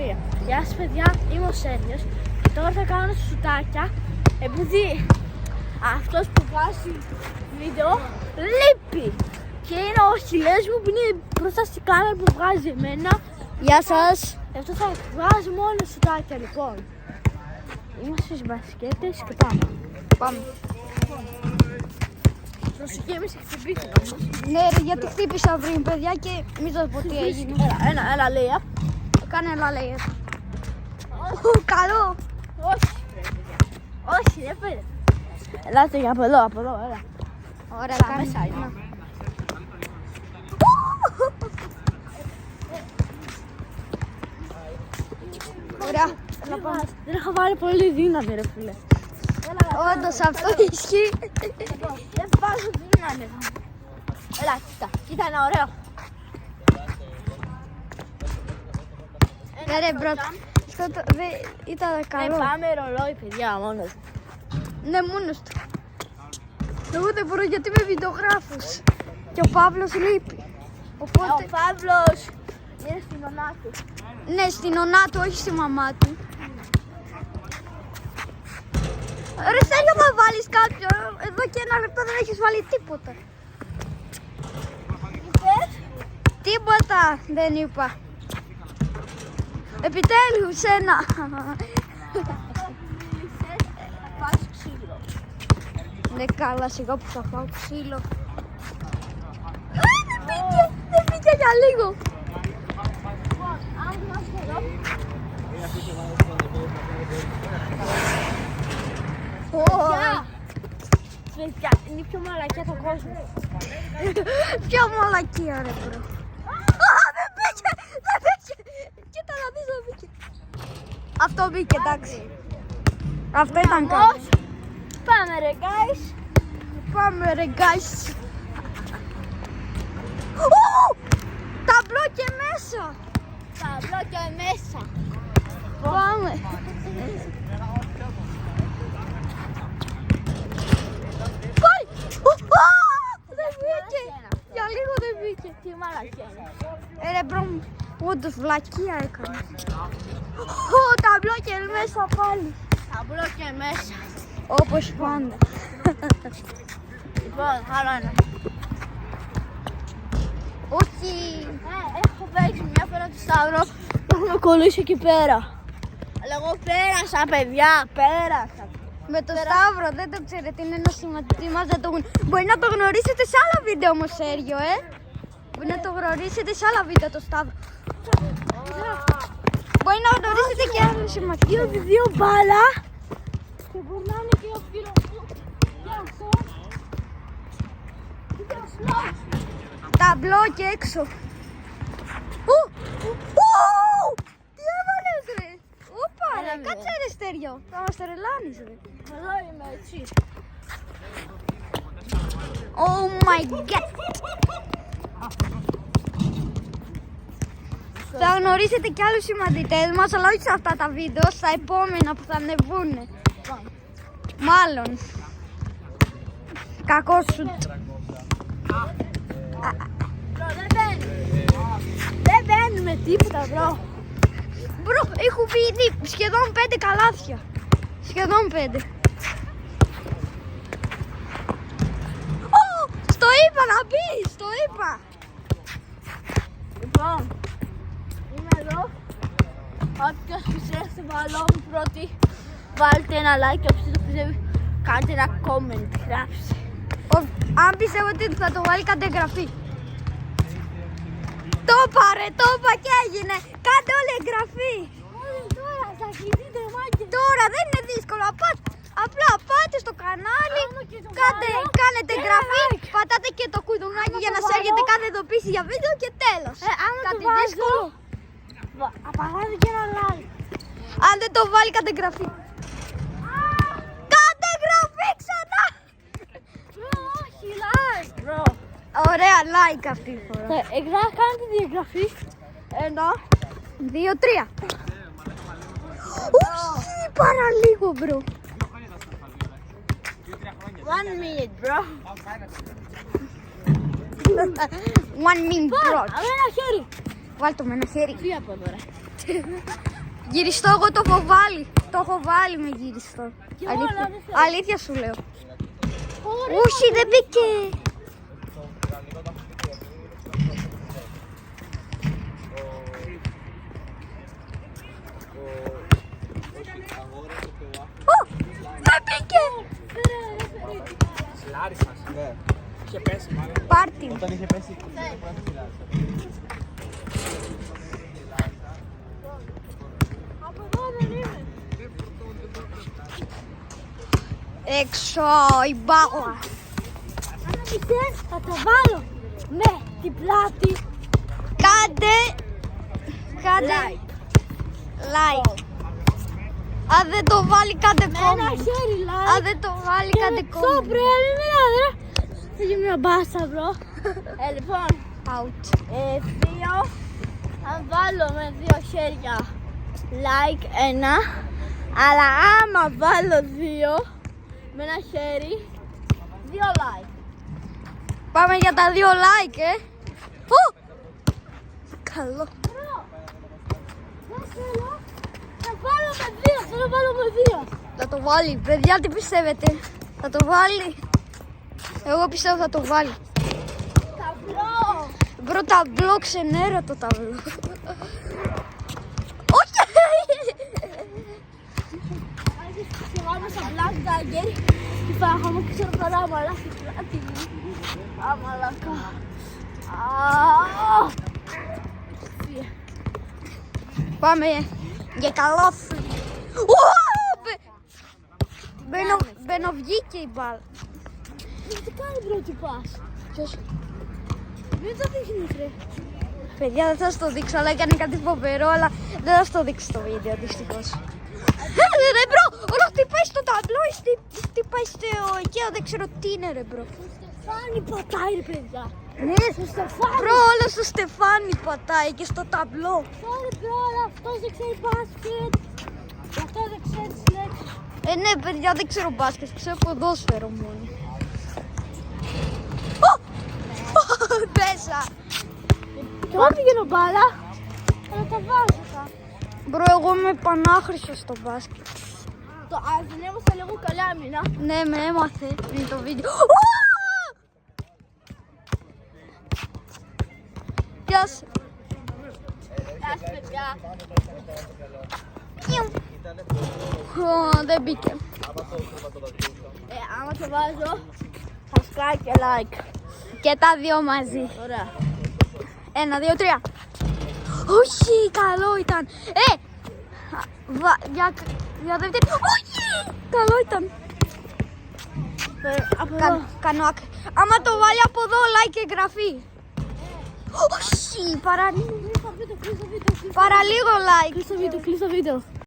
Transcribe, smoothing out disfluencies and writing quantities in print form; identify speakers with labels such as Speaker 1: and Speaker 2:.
Speaker 1: 3. Γεια σας παιδιά, είμαι ο Σέριος και τώρα θα κάνω σουτάκια επειδή αυτός που βγάζει βίντεο λείπει και είναι ο χιλές μου που είναι μπροστά στην κάμερα που βγάζει εμένα.
Speaker 2: Γεια σας.
Speaker 1: Αυτό θα βγάζει μόνο σουτάκια λοιπόν. Είμαστε στις μπασκέτες και πάμε. Προσοχή, εμείς χτυπήθηκα όμως.
Speaker 2: Ναι ρε, γιατί χτύπησα πριν παιδιά και μην σας πω τι έγινε.
Speaker 1: Έλα λέει.
Speaker 2: Κάνε ένα λέει. Καλό.
Speaker 1: Όχι, δεν πήρε. Ελάτε για από εδώ, έλα.
Speaker 2: Ωραία, κάνε.
Speaker 1: Μέσα είναι.
Speaker 2: Ωραία.
Speaker 1: Δεν έχω βάλει πολύ δύναμη ρε φίλε.
Speaker 2: Όντως αυτό ισχύει.
Speaker 1: Δεν βάζω δύναμη. Έλα, κοίτα είναι ωραίο.
Speaker 2: Ρε μπρο, αυτό ήταν καλό.
Speaker 1: Πάμε ρολόι παιδιά μόνος.
Speaker 2: Ναι, μόνος του. Εγώ δεν μπορώ γιατί είμαι βιντεογράφος. Και ο Παύλος λείπει. Οπότε...
Speaker 1: Ο Παύλος είναι στην ονά του.
Speaker 2: Ναι, στην ονά του, όχι στη μαμά του. Ρε Σέργιο, θα βάλεις κάποιο. Εδώ και ένα λεπτό δεν έχεις βάλει τίποτα. Τίποτα δεν είπα. Επιτέλους ένα.
Speaker 1: Φας ξύλο.
Speaker 2: Ναι καλά, σιγά που θα φάω ξύλο. Δεν πήγε για λίγο.
Speaker 1: Παιδιά, είναι η πιο μαλακιά του κόσμου.
Speaker 2: Πιο μαλακία ρε μπρο. Δεν μπήκε, δεν μπήκε. Κοίτα να δεις, δεν μπήκε. Αυτό μπήκε, εντάξει. Αυτό ήταν καλό.
Speaker 1: Πάμε ρε guys.
Speaker 2: Πάμε ρε guys. Τα μπλόκια μέσα.
Speaker 1: Τα μπλόκια μέσα.
Speaker 2: Πάμε. Πάει. Δεν μπήκε. Για λίγο δεν μπήκε.
Speaker 1: Τι μαλακιά είναι.
Speaker 2: Ρε μπρο μου, όντως βλακεία έκανε. Τα μπλόκια μέσα πάλι.
Speaker 1: Τα μπλόκια μέσα.
Speaker 2: Όπως πάντα.
Speaker 1: Λοιπόν, άλλο ένα.
Speaker 2: Όχι.
Speaker 1: Έχω παίξει μια φορά το Σταύρο που έχουμε κολλήσει εκεί πέρα. Αλλά εγώ πέρασα παιδιά, πέρασα.
Speaker 2: Με το Σταύρο δεν το ξέρετε, είναι ένα συμμαθητή μας. Μπορεί να το γνωρίσετε σε άλλα βίντεο όμως Σέργιο, Μπορεί να το γνωρίσετε σε άλλα βίντεο το Σταύρο. Μπορεί να γνωρίσετε και άλλο συμμαθητή.
Speaker 1: 2v2 μπάλα. Και μπορνάνε και ο φίλος μου. Και αυτό. Και αυτό.
Speaker 2: Τα μπλόκια έξω. Τι έβαλες ρε. Όπα ρε, κάτσε ρε Στέριο. Θα μας τρελάνεις ρε.
Speaker 1: Εδώ είμαι έτσι.
Speaker 2: Oh my god. Θα γνωρίσετε και άλλους συμμαθητές μας, αλλά όχι σε αυτά τα βίντεο, στα επόμενα που θα ανεβούνε. Μάλλον. Κακό σουτ.
Speaker 1: Δεν μπαίνουμε τίποτα μπρο.
Speaker 2: Μπρο, έχουν μπει ήδη σχεδόν 5 καλάθια. Σχεδόν 5. Στο είπα να μπει, στο είπα.
Speaker 1: Λοιπόν, είμαι εδώ. Όποιος πιστεύει στο βαλό μου πρώτη, βάλτε ένα like και όποιος το πιστεύει, κάντε ένα comment, γράψτε.
Speaker 2: Αν πιστεύω ότι θα το βάλει, κάντε εγγραφή. Το είπα ρε, το είπα και έγινε. Κάντε όλοι εγγραφή.
Speaker 1: Τώρα θα κλειδείτε μάκες.
Speaker 2: Τώρα δεν είναι δύσκολο. Απλά πάτε στο κανάλι, κάνετε εγγραφή, πατάτε και το κουδουνάκι για να σας έρχεται κάθε ειδοποίηση για βίντεο και τέλος. Κάτι δύσκολο.
Speaker 1: Απαγάδι και ένα like.
Speaker 2: Αν δεν το βάλει, κάντε εγγραφή. Κάντε εγγραφή ξανά.
Speaker 1: Όχι, like bro.
Speaker 2: Ωραία, like αυτή τη φορά.
Speaker 1: Κάντε την εγγραφή.
Speaker 2: 1, 2, 3. Όχι, παραλίγο μπρο.
Speaker 1: 1 minute bro.
Speaker 2: 1 minute bro.
Speaker 1: Με ένα χέρι.
Speaker 2: Βάλ' το με ένα χέρι.
Speaker 1: Φύγε από εδώ ρε.
Speaker 2: Γυριστό εγώ το έχω βάλει. Το έχω βάλει με γυριστό.
Speaker 1: Κι εγώ,
Speaker 2: Αλήθεια,
Speaker 1: αλλά δεν θέλω.
Speaker 2: αλήθεια σου λέω.
Speaker 1: Ωραία.
Speaker 2: Όχι, δεν μπήκε. Ω, δεν μπήκε.
Speaker 3: Λάρισας. Ναι. Είχε πέσει μάλλον.
Speaker 2: Πάρτι.
Speaker 3: Όταν είχε πέσει,
Speaker 1: Από εδώ δεν είμαι.
Speaker 2: Έξω η μπάλα.
Speaker 1: Αν μηδέν θα τα βάλω με την πλάτη.
Speaker 2: Κάντε like. Αν δεν το βάλει κάντε
Speaker 1: Με ένα
Speaker 2: comment.
Speaker 1: χέρι like.
Speaker 2: Αν δεν το βάλει κάντε
Speaker 1: Στο
Speaker 2: comment.
Speaker 1: πρέπει να θα γίνει μια μπάσα, μπρο. Λοιπόν,
Speaker 2: Out.
Speaker 1: δύο. Αν βάλω με δύο χέρια like ένα. Αλλά άμα βάλω δύο με ένα χέρι, δύο like.
Speaker 2: Πάμε για τα 2 like, Ω! Καλό.
Speaker 1: Μπρο, δεν θέλω να βάλω με δύο, θέλω να βάλω με δύο.
Speaker 2: Θα το βάλει. Παιδιά, τι πιστεύετε? Θα το βάλει. Εγώ πιστεύω θα το βάλει.
Speaker 1: Ταυλό.
Speaker 2: Μπρο, ταμπλό, ξενέρα το ταμπλό. Όχι!
Speaker 1: Και βάλουμε στα Black Dagger και φάγαμε και ξέρω καλά μαλά στην πλάτη μου. Α, μαλακά.
Speaker 2: Πάμε για καλάθι. Μπαινοβγήκε η μπάλα.
Speaker 1: Τι κάνει πρώτη πας.
Speaker 2: Ποιος?
Speaker 1: Μην το δείχνεις ρε.
Speaker 2: Παιδιά, δεν θα σας το δείξω, αλλά έκανε κάτι φοβερό, αλλά δεν θα σας το δείξω στο βίντεο, δυστυχώς. Ρε μπρο, όλο χτυπάει στο ταμπλό, χτυπάει στο οικείο, δεν ξέρω τι είναι ρε μπρο.
Speaker 1: Στεφάνι πατάει ρε παιδιά.
Speaker 2: Ναι,
Speaker 1: Στο Στεφάνι.
Speaker 2: μπρο, όλο στο Στεφάνι πατάει και στο ταμπλό.
Speaker 1: Sorry bro, αλλά αυτός δεν ξέρει μπάσκετ. Και αυτός δεν ξέρει τις λέξεις.
Speaker 2: Ναι, παιδιά, δεν ξέρω μπάσκετ, ξέρω ποδόσφαιρο μόνο. Πέσα.
Speaker 1: Και εγώ πηγαίνω μπάλα, αλλά τα βάζω τα.
Speaker 2: Μπρο, εγώ είμαι πανάχρηστος στο μπάσκετ.
Speaker 1: Αν δεν ήμασταν λίγο καλά άμυνα.
Speaker 2: Ναι, με έμαθε πριν το βίντεο. Πιάσε.
Speaker 1: Γεια σας παιδιά.
Speaker 2: Δεν μπήκε.
Speaker 1: Άμα το βάζω, subscribe και like.
Speaker 2: Και τα δύο μαζί.
Speaker 1: Ωραία.
Speaker 2: 1, 2, 3. Όχι, καλό ήταν. Για δεύτερη. Όχι, καλό ήταν.
Speaker 1: Από εδώ.
Speaker 2: Κάνω άκρη. Άμα το βάλει από εδώ, like και εγγραφή. Όχι, παραλίγο like.
Speaker 1: Κλείσω βίντεο.
Speaker 2: Παραλίγο like.
Speaker 1: Κλείσω βίντεο.